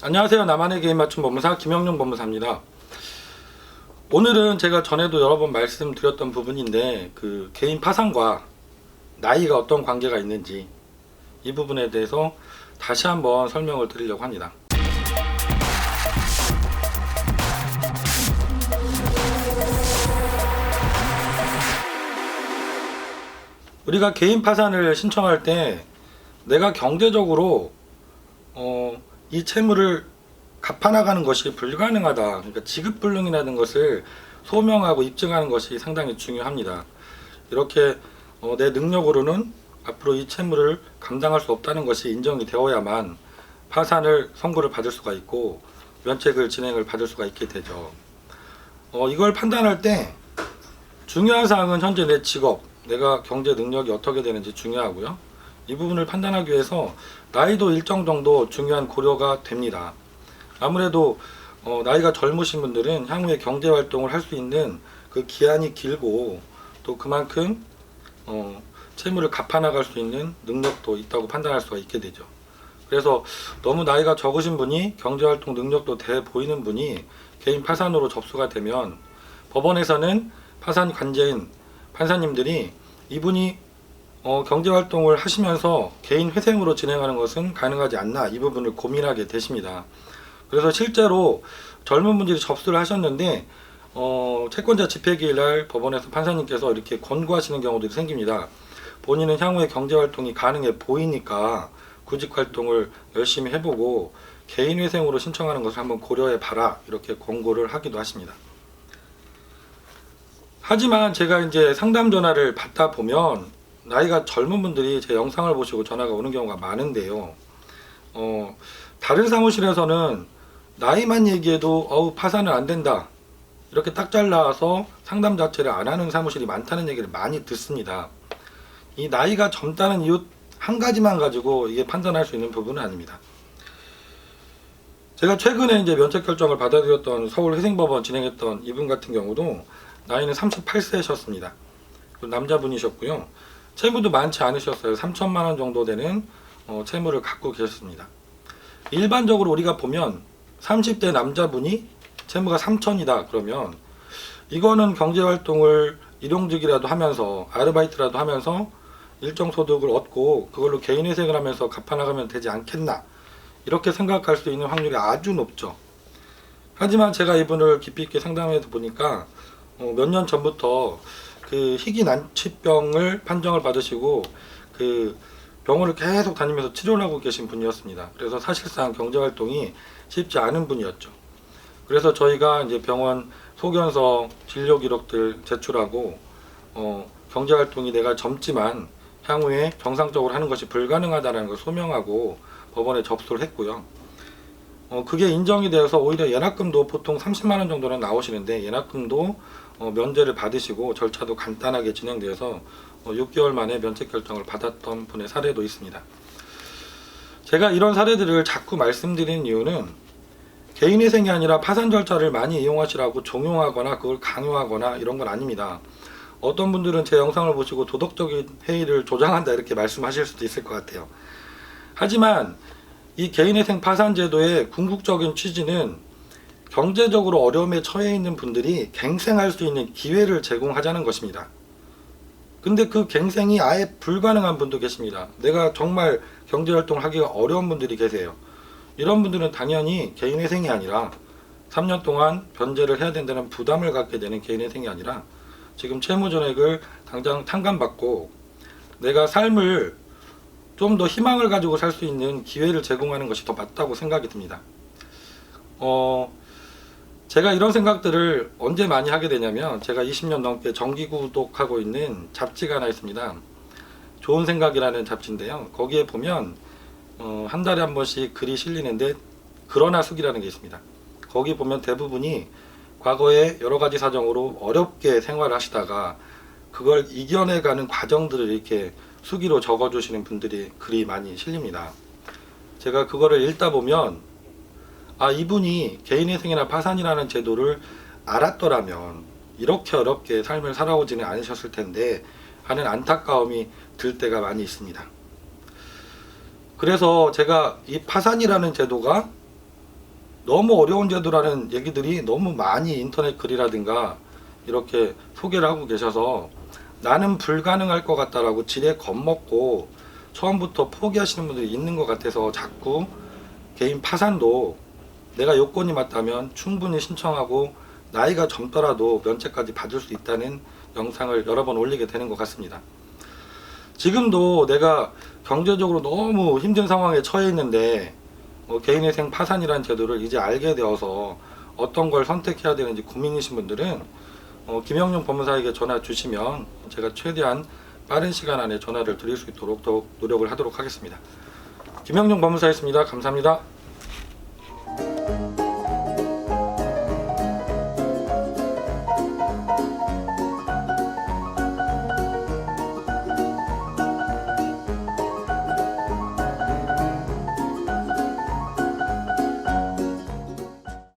안녕하세요. 나만의 개인 맞춤 법무사 김영용 법무사입니다. 오늘은 제가 전에도 여러 번 말씀드렸던 부분인데 그 개인 파산과 나이가 어떤 관계가 있는지 이 부분에 대해서 다시 한번 설명을 드리려고 합니다. 우리가 개인 파산을 신청할 때 내가 경제적으로 이 채무를 갚아나가는 것이 불가능하다. 그러니까 지급불능이라는 것을 소명하고 입증하는 것이 상당히 중요합니다. 이렇게 내 능력으로는 앞으로 이 채무를 감당할 수 없다는 것이 인정이 되어야만 파산을 선고를 받을 수가 있고 면책을 진행을 받을 수가 있게 되죠. 이걸 판단할 때 중요한 사항은 현재 내 직업, 내가 경제 능력이 어떻게 되는지 중요하고요. 이 부분을 판단하기 위해서 나이도 일정 정도 중요한 고려가 됩니다. 아무래도 나이가 젊으신 분들은 향후에 경제 활동을 할 수 있는 그 기한이 길고 또 그만큼 채무를 갚아나갈 수 있는 능력도 있다고 판단할 수가 있게 되죠. 그래서 너무 나이가 적으신 분이 경제활동 능력도 돼 보이는 분이 개인 파산으로 접수가 되면 법원에서는 파산 관계인 판사님들이 이분이 경제활동을 하시면서 개인 회생으로 진행하는 것은 가능하지 않나 이 부분을 고민하게 되십니다. 그래서 실제로 젊은 분들이 접수를 하셨는데 채권자 집회기일 날 법원에서 판사님께서 이렇게 권고하시는 경우들이 생깁니다. 본인은 향후에 경제활동이 가능해 보이니까 구직활동을 열심히 해보고 개인회생으로 신청하는 것을 한번 고려해봐라 이렇게 권고를 하기도 하십니다. 하지만 제가 이제 상담 전화를 받다 보면 나이가 젊은 분들이 제 영상을 보시고 전화가 오는 경우가 많은데요. 다른 사무실에서는 나이만 얘기해도 파산은 안 된다 이렇게 딱 잘라서 상담 자체를 안 하는 사무실이 많다는 얘기를 많이 듣습니다. 이 나이가 젊다는 이유 한 가지만 가지고 이게 판단할 수 있는 부분은 아닙니다. 제가 최근에 이제 면책 결정을 받아들였던 서울회생법원 진행했던 이분 같은 경우도 나이는 38세셨습니다. 남자분이셨고요. 채무도 많지 않으셨어요. 3천만 원 정도 되는 채무를 갖고 계셨습니다. 일반적으로 우리가 보면 30대 남자분이 채무가 3천이다 그러면 이거는 경제활동을 일용직이라도 하면서 아르바이트라도 하면서 일정 소득을 얻고 그걸로 개인회생을 하면서 갚아나가면 되지 않겠나 이렇게 생각할 수 있는 확률이 아주 높죠. 하지만 제가 이분을 깊이 있게 상담해서 보니까 몇 년 전부터 그 희귀 난치병을 판정을 받으시고 그 병원을 계속 다니면서 치료를 하고 계신 분이었습니다. 그래서 사실상 경제활동이 쉽지 않은 분이었죠. 그래서 저희가 이제 병원 소견서, 진료 기록들 제출하고 경제활동이 내가 젊지만 향후에 정상적으로 하는 것이 불가능하다는 걸 소명하고 법원에 접수를 했고요. 그게 인정이 되어서 오히려 예납금도 보통 30만 원 정도는 나오시는데 예납금도 면제를 받으시고 절차도 간단하게 진행되어서 6개월 만에 면책 결정을 받았던 분의 사례도 있습니다. 제가 이런 사례들을 자꾸 말씀드리는 이유는 개인회생이 아니라 파산 절차를 많이 이용하시라고 종용하거나 그걸 강요하거나 이런 건 아닙니다. 어떤 분들은 제 영상을 보시고 도덕적인 해이를 조장한다 이렇게 말씀하실 수도 있을 것 같아요. 하지만 이 개인회생 파산 제도의 궁극적인 취지는 경제적으로 어려움에 처해 있는 분들이 갱생할 수 있는 기회를 제공하자는 것입니다. 근데 그 갱생이 아예 불가능한 분도 계십니다. 내가 정말 경제활동을 하기가 어려운 분들이 계세요. 이런 분들은 당연히 개인회생이 아니라 3년 동안 변제를 해야 된다는 부담을 갖게 되는 개인회생이 아니라 지금 채무전액을 당장 탕감받고 내가 삶을 좀 더 희망을 가지고 살 수 있는 기회를 제공하는 것이 더 맞다고 생각이 듭니다. 제가 이런 생각들을 언제 많이 하게 되냐면 제가 20년 넘게 정기 구독하고 있는 잡지가 하나 있습니다. 좋은 생각이라는 잡지인데요. 거기에 보면 한 달에 한 번씩 글이 실리는데 그러나 숙이라는 게 있습니다. 거기 보면 대부분이 과거에 여러 가지 사정으로 어렵게 생활하시다가 그걸 이겨내가는 과정들을 이렇게 수기로 적어주시는 분들이 글이 많이 실립니다. 제가 그거를 읽다 보면 이분이 개인회생이나 파산이라는 제도를 알았더라면 이렇게 어렵게 삶을 살아오지는 않으셨을 텐데 하는 안타까움이 들 때가 많이 있습니다. 그래서 제가 이 파산이라는 제도가 너무 어려운 제도라는 얘기들이 너무 많이 인터넷 글이라든가 이렇게 소개를 하고 계셔서 나는 불가능할 것 같다라고 지레 겁먹고 처음부터 포기하시는 분들이 있는 것 같아서 자꾸 개인 파산도 내가 요건이 맞다면 충분히 신청하고 나이가 젊더라도 면책까지 받을 수 있다는 영상을 여러 번 올리게 되는 것 같습니다. 지금도 내가 경제적으로 너무 힘든 상황에 처해 있는데 개인회생 파산이라는 제도를 이제 알게 되어서 어떤 걸 선택해야 되는지 고민이신 분들은 김영용 법무사에게 전화 주시면 제가 최대한 빠른 시간 안에 전화를 드릴 수 있도록 더욱 노력을 하도록 하겠습니다. 김영용 법무사였습니다. 감사합니다.